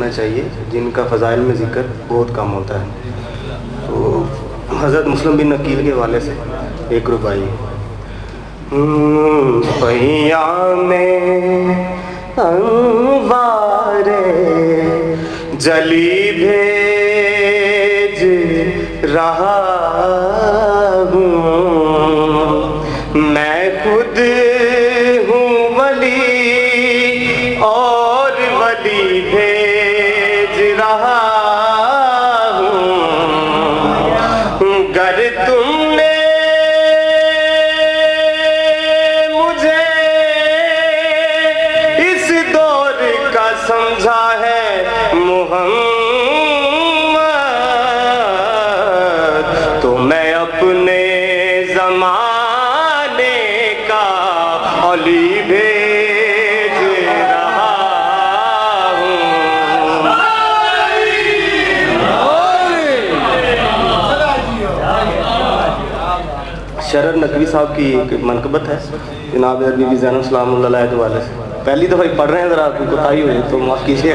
ہونا چاہیے جن کا فضائل میں ذکر بہت کم ہوتا ہے. تو حضرت مسلم بن عقیل کے حوالے سے ایک ربائی. پہیا میں انوار جلی بھیج رہا ہوں، میں خود ہوں ولی اور ولی بھیج رہا ہوں. گر تم نے مجھے اس دور کا سمجھا ہے محمد، تو میں اپنے زمانے کا علی بھیج رہا ہوں. شرر نقوی صاحب کی ایک منقبت ہے جناب عربی بی زینب سلام اللہ علیہ کے حوالے سے. پہلی دفعہ پڑھ رہے ہیں، ذرا آپ کو کوتاہی ہوئی تو معاف کیجیے.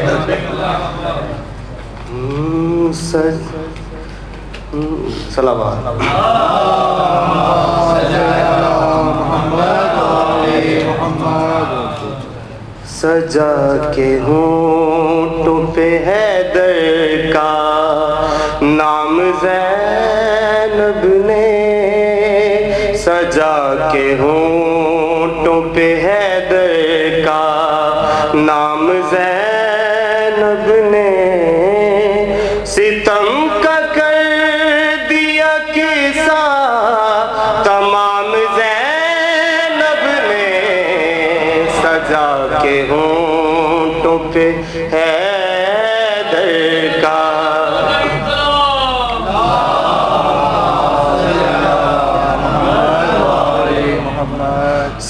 صلوات سجا کے ہونٹوں پہ حیدر کا نام زینب نے، سجا کے ہونٹوں پہ حیدر کا نام زینب نے، ستم کا کر دیا قصہ تمام زینب نے، سجا کے ہونٹوں پہ حیدر کا.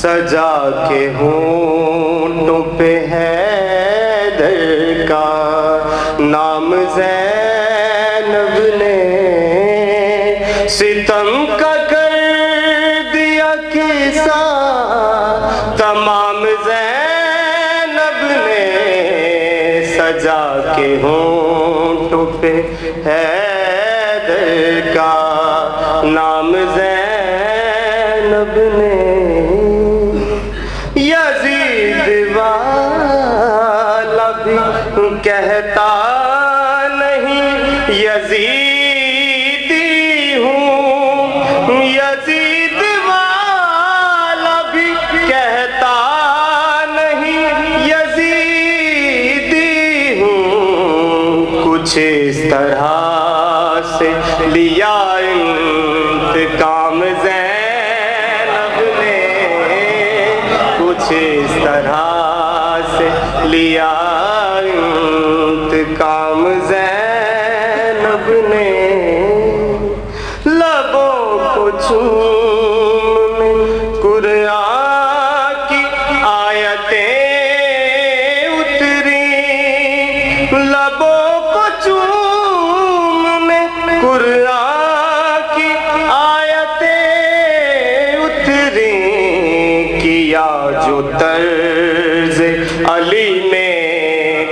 سجا کے ہونٹوں پہ حیدر کا نام زینب نے، ستم کا کر دیا قصہ تمام زینب نے، سجا کے ہونٹوں پہ حیدر کا نام زینب نے. یزید والا بھی کہتا نہیں یزیدی ہوں، یزید والا بھی کہتا نہیں یزیدی ہوں. کچھ اس طرح سے لیا انتقام زینب نے، کچھ اس طرح سے لیا انتقام زینب نے. لبوں کو چومنے قرآن کی آیتیں اتری، لبوں کو چومنے قرآن کی آیتیں اتری، کیا جو طرز علی میں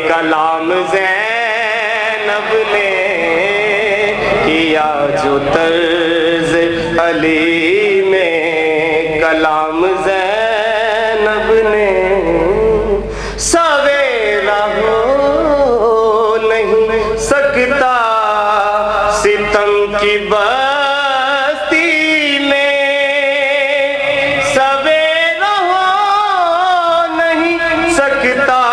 کلام زینب نے، کیا جو طرز علی میں کلام زینب نے. سویرا ہو نہیں سکتا ستم کی بستی میں، سویرا ہو نہیں سکتا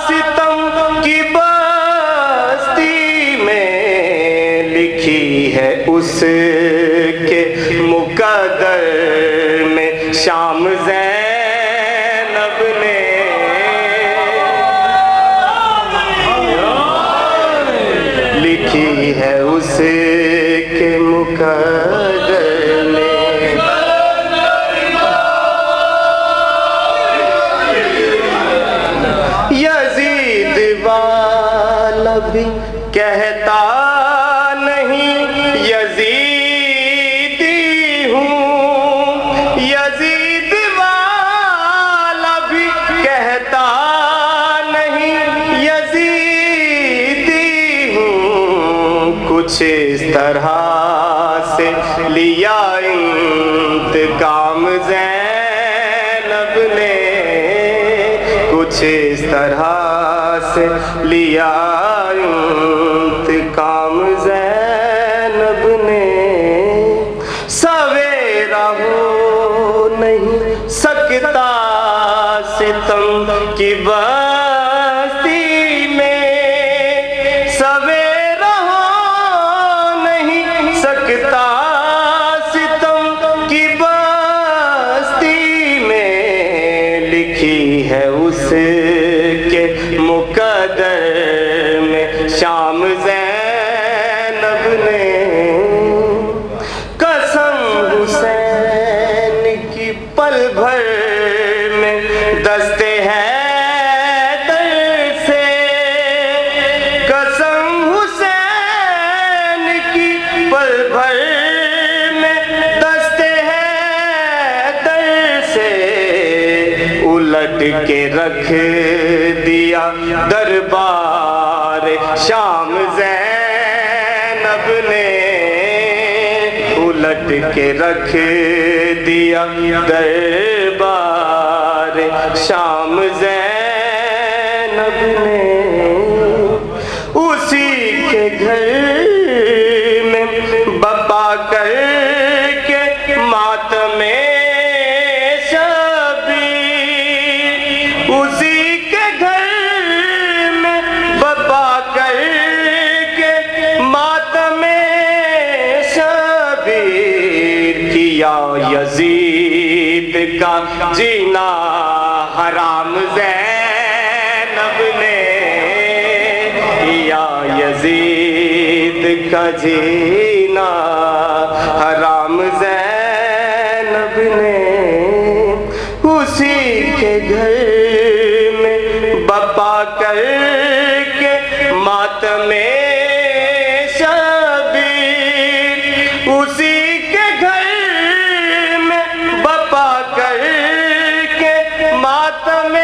ستم کی بستی میں، لکھی ہے اس کے مقدر میں شام زینب نے، لکھی ہے اس کے مقدر میں. یزید والا بھی کہتا نہیں یزیدی ہوں، یزید والا بھی کہتا نہیں یزید کچھ اس طرح سے لیا انتقام زینب نے، کچھ اس طرح سے لیا انتقام زینب نے، سویرا ہو نہیں سکتا ستم کی بستی میں، سویرا ہو نہیں سکتا ستم کی بستی میں، لکھی ہے اس کے مقدر میں شام زینب نے، قسم حسین کی پل بھر میں دستے حیدر سے، قسم حسین کی پل بھر میں دستے حیدر سے، الٹ کے رکھ دیا دربار شام زینب نے، الٹ کے رکھ دیا دربار شام زینب نے، اسی کے گھر میں بپا کر کے ماتم شبیر، اسی کے گھر میں بپا کر کے ماتم شبیر، کیا یزید کا جینا حرام زینب نے، کیا یزید کا جینا حرام زینب نے، اسی کے گھر میں بپا کر کے ماتم شبیر، اسی کے گھر میں بپا کر کے ماتم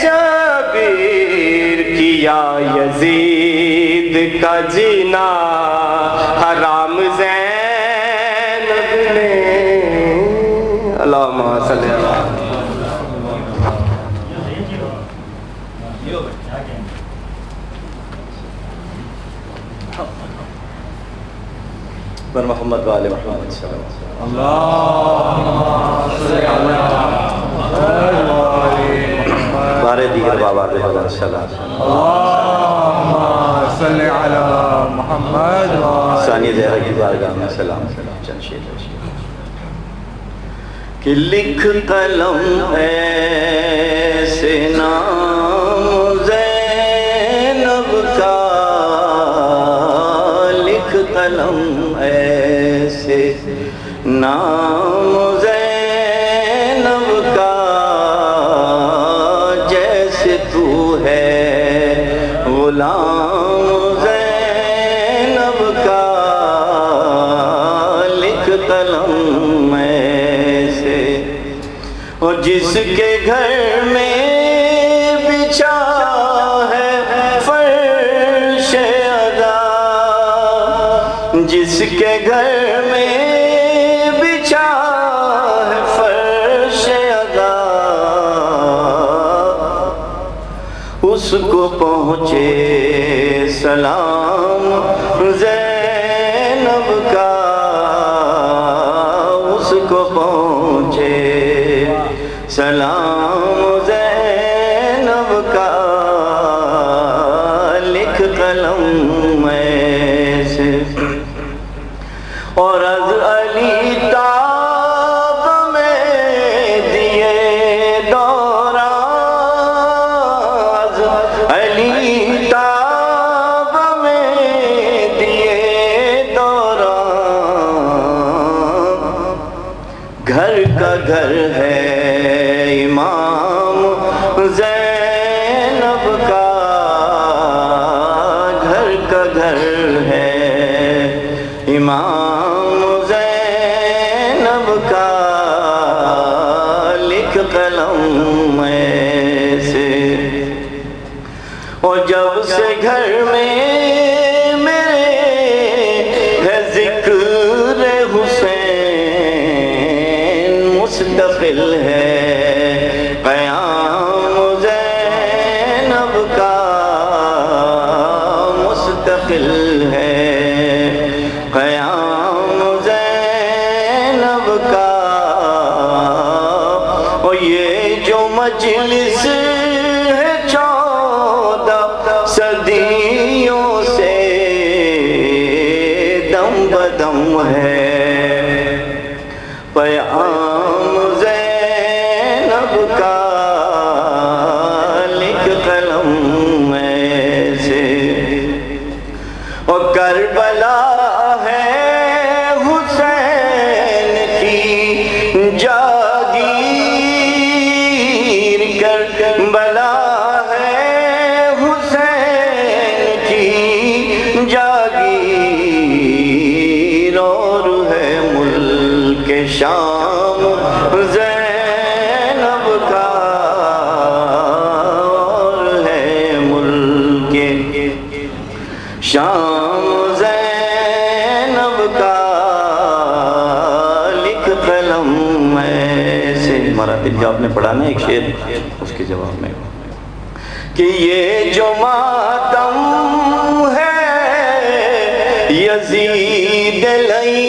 شبیر، کیا یزید کا جینا حرام زینب نے، اللہم صلی اللہ بر محمد وآل محمد صلی اللہ علیہ وسلم، اللہم صلی اللہ بارے دیگر بابا کے حضر سلام، اللہم صلی علی محمد ثانی زہرہ کی بارگاہ میں سلام، چند شیر کہ لکھ قلم ایسے نام زینب کا، لکھ قلم ایسے نام زینب کا، جیسے تو ہے غلام زینب کا، لکھ قلم ایسے، اور جس کے گھر میں بچھا ہے فرش ادا، جس کے گھر میں بچھا ہے فرش ادا، اس کو پہنچے سلام زینب کا، اس کو پہنچے سلام زینب کا، لکھ قلم ایسے، اور از علی تاب میں دیے دوران، علی تاب میں دیے دوران، گھر کا گھر ہے امام زینب کا، گھر کا گھر ہے امام زینب کا، لکھ قلم ایسے، اور جب سے گھر میں میرے مستقل ہے قیام زینب کا مستقل ہے قیام زینب کا اور یہ جو مجلس ہے 14 صدیوں سے دم بدم ہے پیام زینب کا لکھ قلم میں سے اور کربلا ہے حسین کی جاگیر کربلا ہے حسین کی جاگیر اور ہے ملک شام زینب کا اور ہے ملک شام زینب کا لکھ قلم میں سے مراتب جو آپ نے پڑھا نا ایک شعر اس کے جواب میں کہ یہ جو ماتم ہے یزید لئی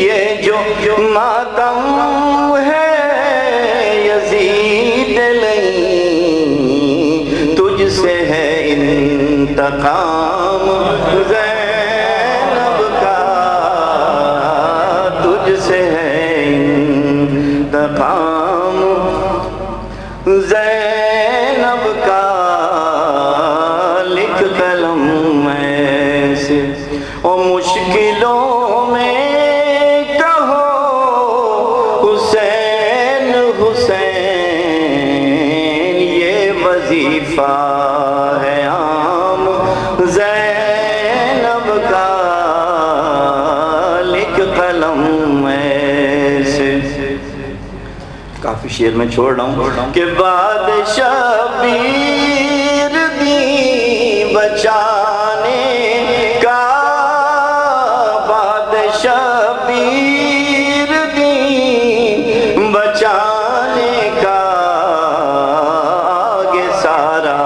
یہ جو ماتم ہے یزید لئی تجھ سے ہے انتقام زینب کا تجھ سے ہے انتقام زینب کا لکھ قلم میں سے اور مشکلوں میں کہو حسین حسین یہ وظیفہ ہے عام زینب کا لکھ قلم میں سے کافی شعر میں چھوڑ رہا ہوں کہ بادشاہ شبیر دی بچانے کا بادشاہ شبیر دی بچانے کا آگے سارا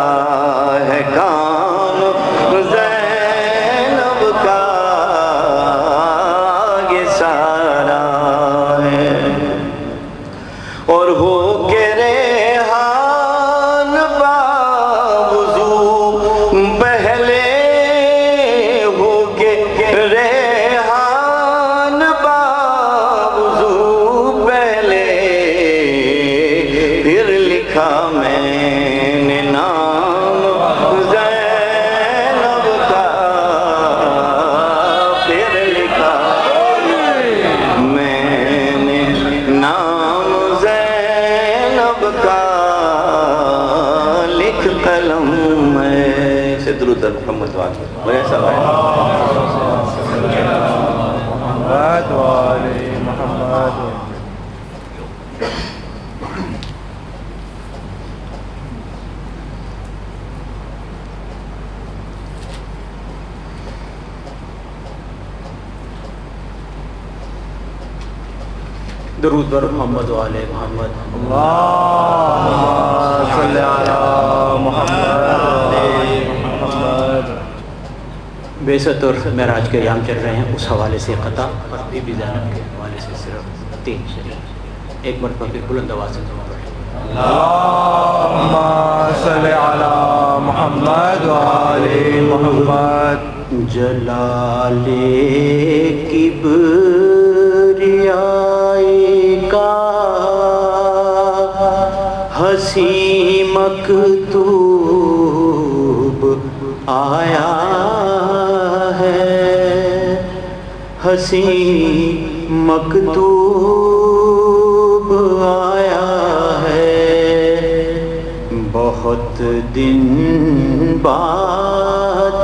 ہے کام زینب کا آگے سارا ہے اور ہو کے ریحان باوضو پہلے ہو کے ریحان باوضو پہلے پھر لکھا میں نے نام زینب کا پھر لکھا میں نے نام زینب کا لکھ قلم میں سے درود در محمد واقع بڑے سوائے محمد والے محمد درود بر محمد و آل محمد اللہم صلی علی محمد بعثت اور معراج کے ایام چل رہے ہیں، اس حوالے سے قطع اور بی بی زینب کے حوالے سے صرف 3 شعر ایک مرتبہ پھر بلند آواز سے ضرور پڑھیں۔ اللہم صلی علی محمد و آل محمد جلال کبریائی کا حسین مکتوب آیا ہے، حسین مکتوب آیا ہے، بہت دن بعد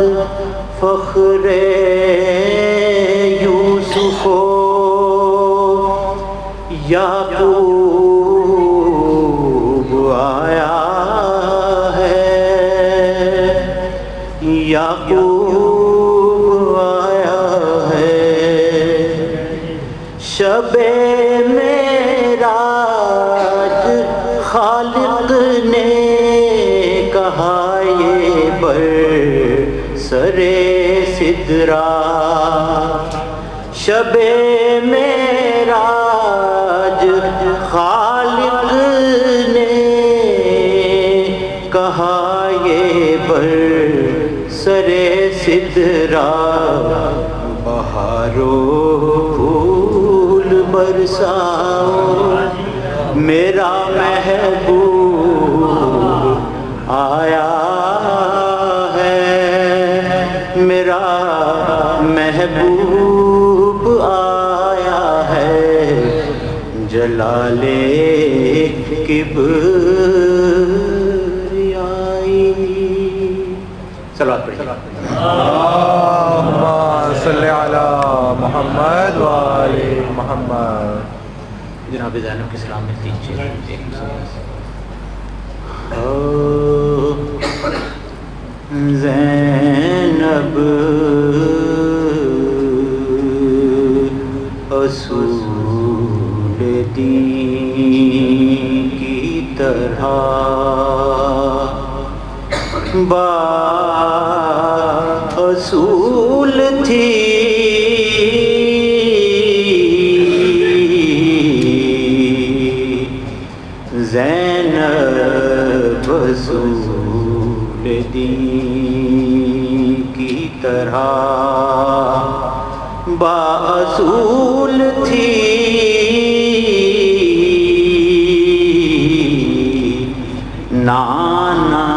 فخر یوسف و یعقوب آیا ہے، یعقوب آیا ہے، شب معراج کہائے بر سرے سدرا شب معراج خالق نے کہا یہ بر سرے سدرا بہاروں پھول برساؤ میرا محبوب آیا ہے میرا محبوب آیا ہے جلال کبریائی صلوات پڑھیں اللہم صلی علی محمد و آل محمد جناب زینب کے سلام میں 3 چیز ایک زینب اصول دین کی طرح با اصول تھی زینب اصول دین کی طرح با اصول تھی نانا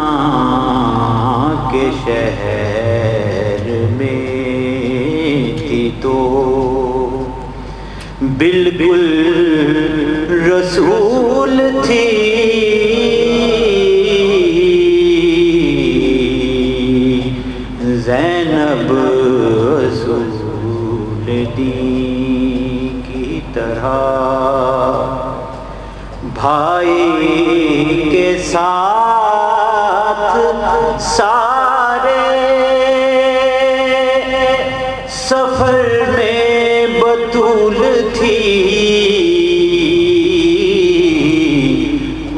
کے شہر میں تھی تو بالکل رسول تھی زینب رسول دین کی طرح بھائی کے ساتھ سارے سفر میں بطول تھی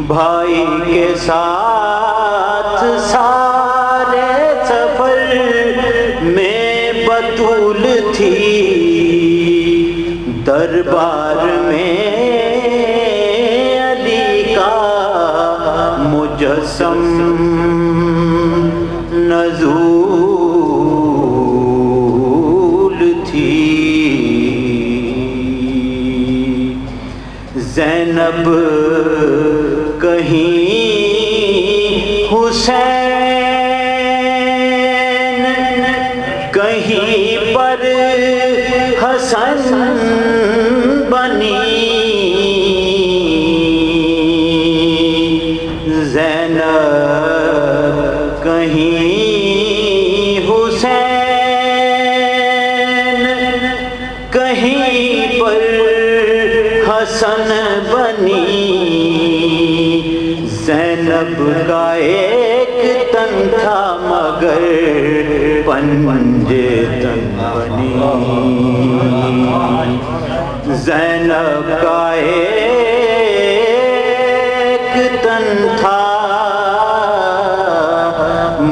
بھائی کے ساتھ سارے سفر میں بطول تھی دربار میں علی کا مجسم نزول تھی زینب کہیں حسین کہیں پر حسن بنی زینب کہیں حسین کہیں پر حسن بنی زینب کا ایک تن تھا مگر پنجے تن بنی زینب کا ایک تن تھا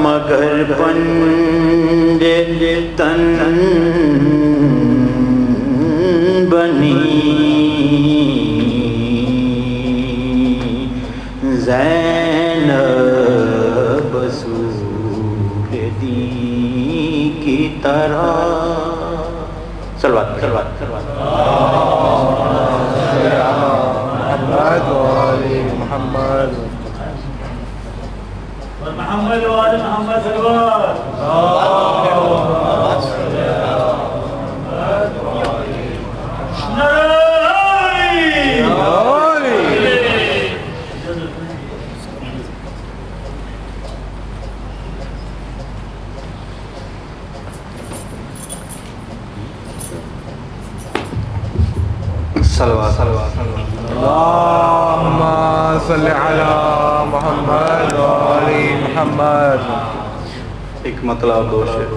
مگر پنجے تن بنی زینب رسول دین کی طرح صلوات محمد و آل محمد محمد وآل محمد صلوات اللہم صلی علی محمد و آل محمد ایک مطلب دو شعر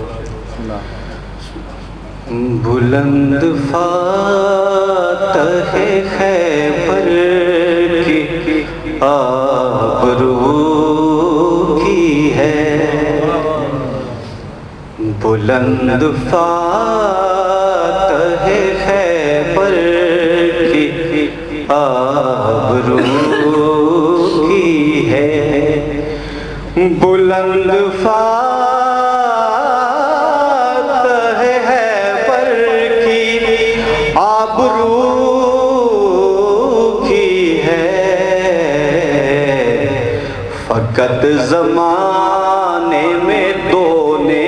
بلند فاتح خیبر کی آبرو کی ہے بلند فاتح خیبر کی آبرو کی ہے، بلند فاتح خیبر کی آبرو کی ہے، فقط زمانے میں دو نے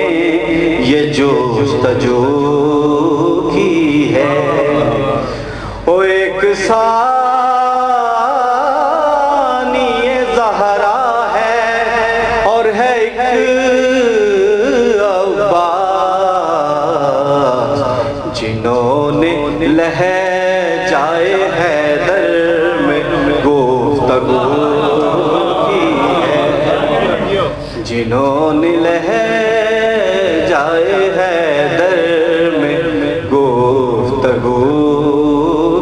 یہ جستجو کی ہے، او ایک ثانی زہرا ہے اور ہے ایک عباس، جنہوں نے لہجائے حیدر میں گفتگو کی ہے، جنہوں نے لہجائے حیدر میں گفتگو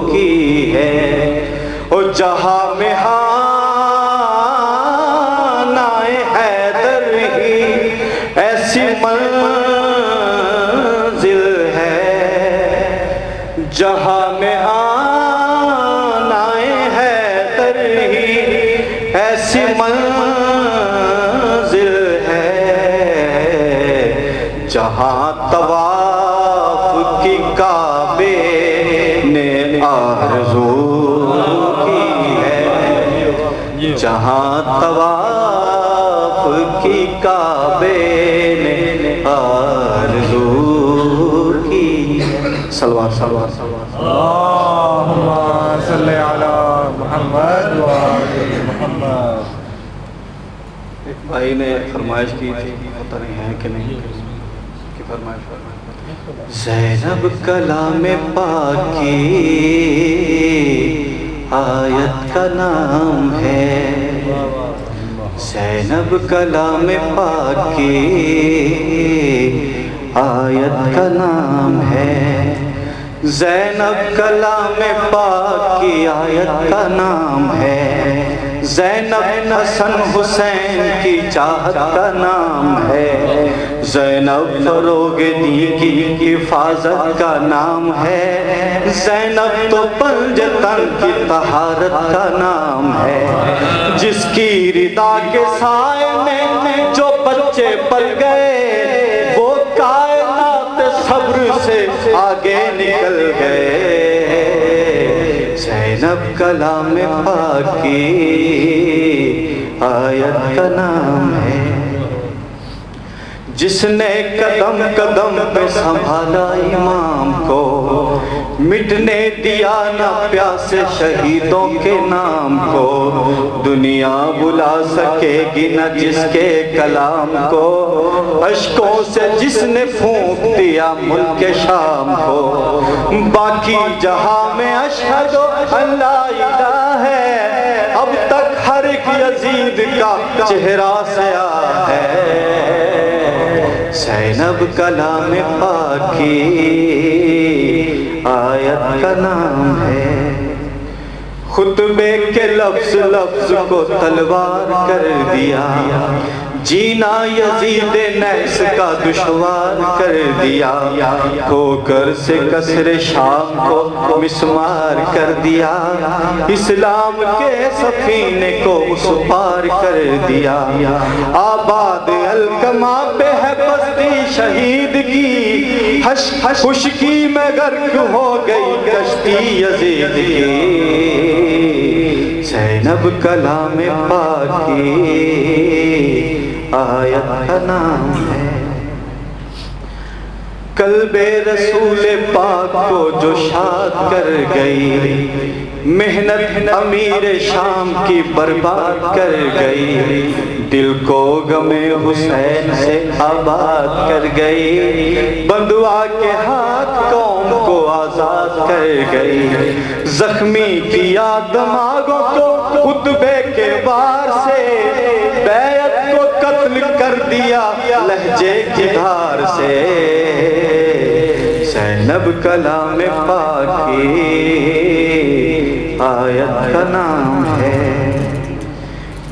کی ہے، اور جہاں میں ہانائے حیدر ہی ایسی منزل ہے، جہاں میں ہانائے حیدر ہی ایسی منزل ہے، جہاں طواف کی کعبے نے آرزو کی ہے، جہاں طواف کی کعبے نے آرزو کی ہے۔ صلوات صلوات صلوات اللہم صلی علی محمد و آل محمد۔ ایک بھائی نے فرمائش کی تھی، پتہ نہیں ہے کہ نہیں کی فرمائش۔ زینب کلام پاک کی آیت کا نام ہے، زینب کلام پاک کی آیت کا نام ہے، زینب کلام پاک کی آیت کا نام ہے، زینب حسن حسین کی چاہت کا نام ہے، زینب فروغ دین کی حفاظت کا نام ہے، زینب تو پنجتن کی طہارت کا نام ہے، جس کی رضا کے سائے میں جو بچے پل گئے وہ کائنات صبر سے آگے نکل گئے، زینب کلام پاک کی آیت کا نام ہے، جس نے قدم قدم پہ سنبھالا امام کو، مٹنے دیا نہ پیاسے شہیدوں کے نام کو، دنیا بلا سکے گی نہ جس کے کلام کو، اشکوں سے جس نے پھونک دیا ملک شام کو، باقی جہاں میں اشہد ان لا الہ ہے، اب تک ہر ایک یزید کا چہرہ سیاہ ہے، زینب کلام پاک کی آیت کا نام ہے، خطبے کے لفظ لفظ کو تلوار کر دیا، جینا یزید نیس کا دشوار کر دیا، ٹھوکر سے کسر شام کو مسمار کر دیا، اسلام کے سفینے کو اس پار کر دیا، آباد الکما پہ ہے بستی شہید کی، خشکی میں غرق ہو گئی کشتی یزید کی، زینب کلام پاک کی آیت کا نام ہے، قلب رسول پاک کو جو شاد کر گئی، محنت امیر شام کی برباد کر گئی، دل کو غم حسین سے آباد کر گئی، بندوا کے ہاتھ قوم کو آزاد کر گئی، زخمی کیا دماغوں کو خطبے کے وار سے، بیعت کو قتل کر دیا لہجے کی دھار سے، زینب کلام پاک کی آیت کا نام ہے،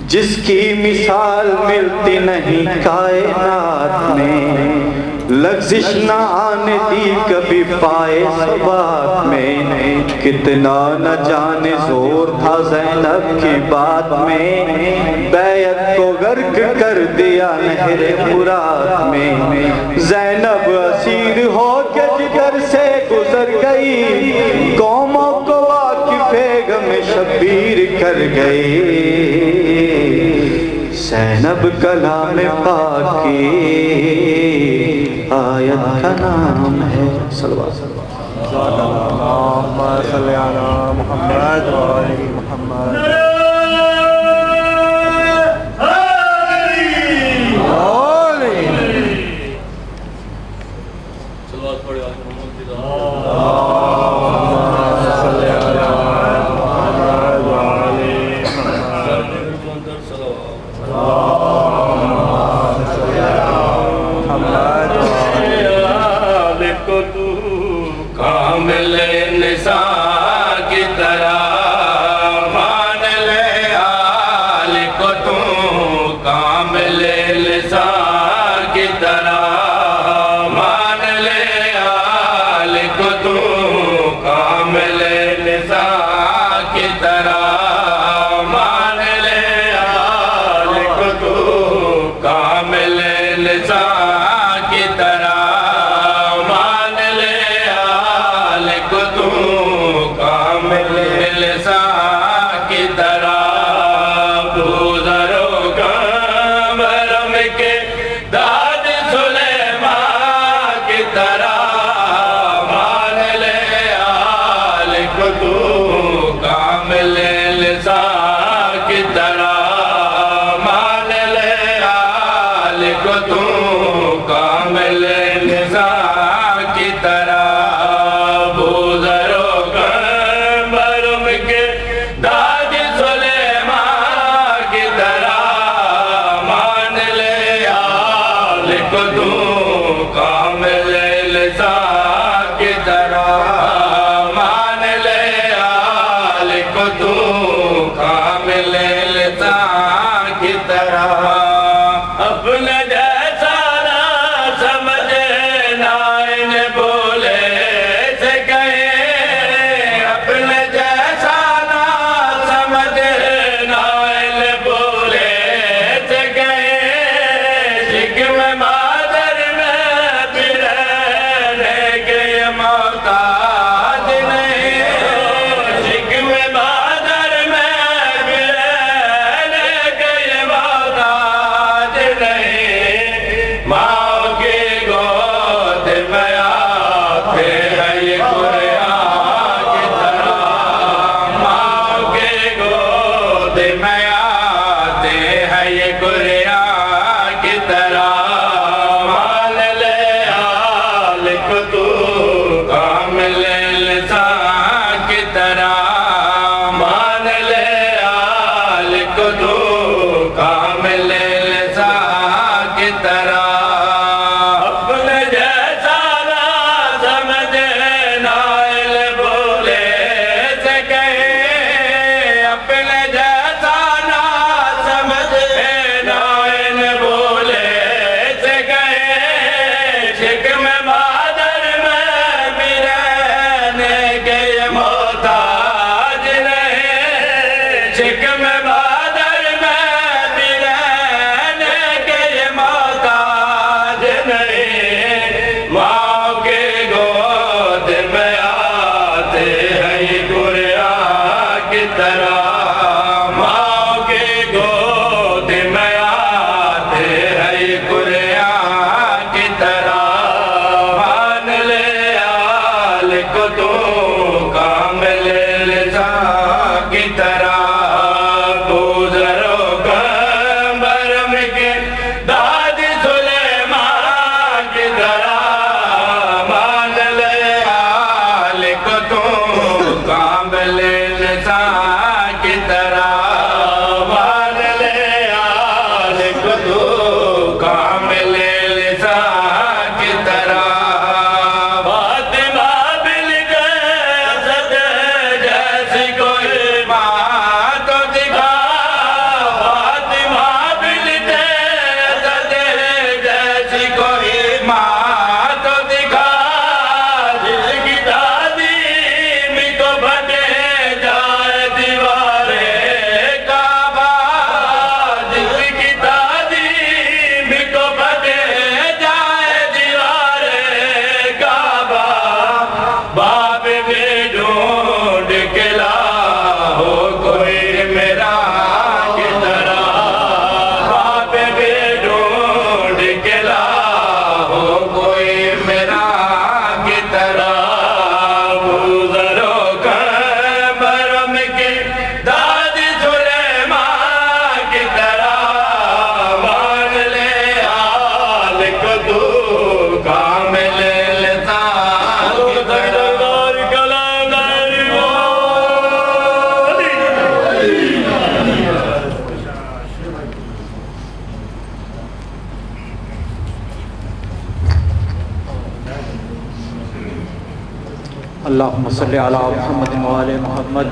جس کی مثال ملتی نہیں کائنات میں، لغزش نہ آنے دی کبھی پائے ثبات میں، کتنا نہ جانے زور تھا زینب کی بات میں، بیعت کو غرق کر دیا نہر فرات میں، زینب اسیر ہو کے جگر سے گزر گئی، قوموں کو واقف غم شبیر کر گئی، زینب کلام پاک کی آیت کا نام ہے، صلوات اللہم صلی علی محمد و آل محمد۔ کامل نساء کی طرح مان لے آل کو تو، کامل نساء کی طرح مان لے آل کو تو، کامل نساء کی طرح مان لے آل کو تو، کامل نساء کی طرح کی طرح بوزروں کا برم کے داد سلیمان کی طرح مان لے آل کو تو، کامل لسان کی طرح مان لے آل کو تو، کامل لسان کی طرح کامل لسان کی طرح مان لے آل کو تو، کامل لسان کی طرح اپنے جیسا نہ سمجھنا انہیں بولے سے کہیں، اپنے جیسا نہ سمجھنا انہیں بولے سے کہیں، شکم محتاج نہیں، شکم مادر میں بھی رہنے کے محتاج نہیں، ماں کی گود میں آتے ہیں یہ قرآن کی طرح، ماں کی گود میں آتے ہیں یہ قرآن کی طرح، مان لے آل کو تو، کامل لسان کی طرح مان لے آل کو تو، کامل لسان کی طرح اپنے جیسا نہ سمجھنا انہیں بولے سے کہیں، اپنے جیسا نہ سمجھنا انہیں بولے سے کہیں، شکم محتاج نہیں، شکم بادر میں بھی رہنے کے یہ محتاج نہیں، ماں کی گود میں آتے ہیں یہ قرآن کی طرح، ماں کی گود میں آتے ہیں یہ قرآن کی طرح، اللہم صلی علی محمد و آل محمد.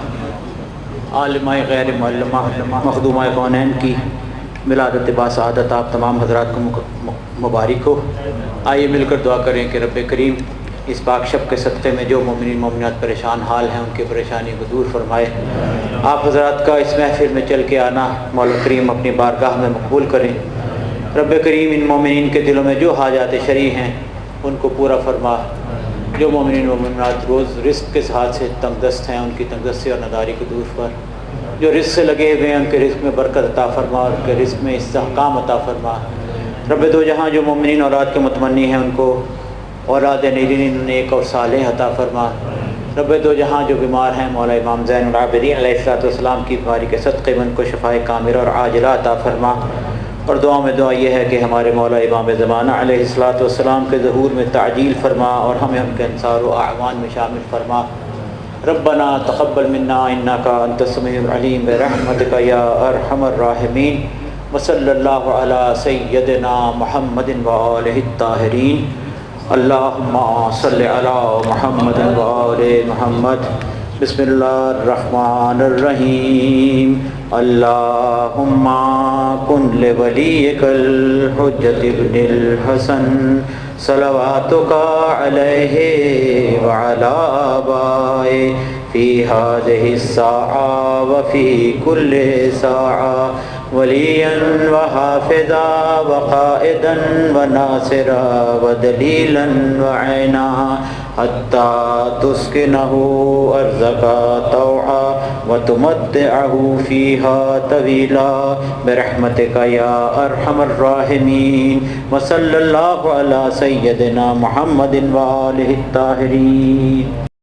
عالمہ غیر معلمہ مخدومہ کونین کی ولادت باسعادت آپ تمام حضرات کو مبارک ہو. آئیے مل کر دعا کریں کہ رب کریم اس پاک شب کے صدقے میں جو مومنین مومنات پریشان حال ہیں ان کی پریشانی کو دور فرمائے. آپ حضرات کا اس محفل میں چل کے آنا مولا کریم اپنی بارگاہ میں مقبول کریں. رب کریم ان مومنین کے دلوں میں جو حاجات شرعی ہیں ان کو پورا فرما. جو مومنین مومنات روز رزق کے ساتھ سے تنگ دست ہیں ان کی تنگ دستی اور نداری کو دور کر. جو رزق سے لگے ہوئے ہیں ان کے رزق میں برکت عطا فرما اور ان کے رزق میں استحکام عطا فرما. رب دو جہاں جو مومنین اولاد کے متمنی ہیں ان کو اولاد نیرین نیک اور صالح عطا فرما. رب دو جہاں جو بیمار ہیں مولا امام زین العابدین علیہ السلام کی بیماری کے صدقے میں ان کو شفائے کاملہ اور عاجلہ عطا فرما. اور دعاؤں میں دعا یہ ہے کہ ہمارے مولا امام زمانہ علیہ السلام کے ظہور میں تعجیل فرما اور ہمیں ان کے انصار و اعوان میں شامل فرما. ربنا تقبل منا انک انت السمیع العلیم برحمتک یا ارحم الراحمین. وصلی اللہ علی سیدنا محمد وآلہ الطاہرین. اللہم صلی علی محمد وآل محمد. بسم اللہ الرحمن الرحیم. اللہم کن لولیک الحجۃ ابن الحسن صلواتک علیہ وعلی آبائہ فی ہذہ الساعہ وفی کل ساعہ ولیاً وحافظا وقائدا وناصرا ودلیلا وعینا حتی تسکنہ ارضک طوعا وتمتعہ فیہا طویلا برحمتک یا ارحم الراحمین. وصلی اللہ علی سیدنا محمد وآلہ الطاہرین.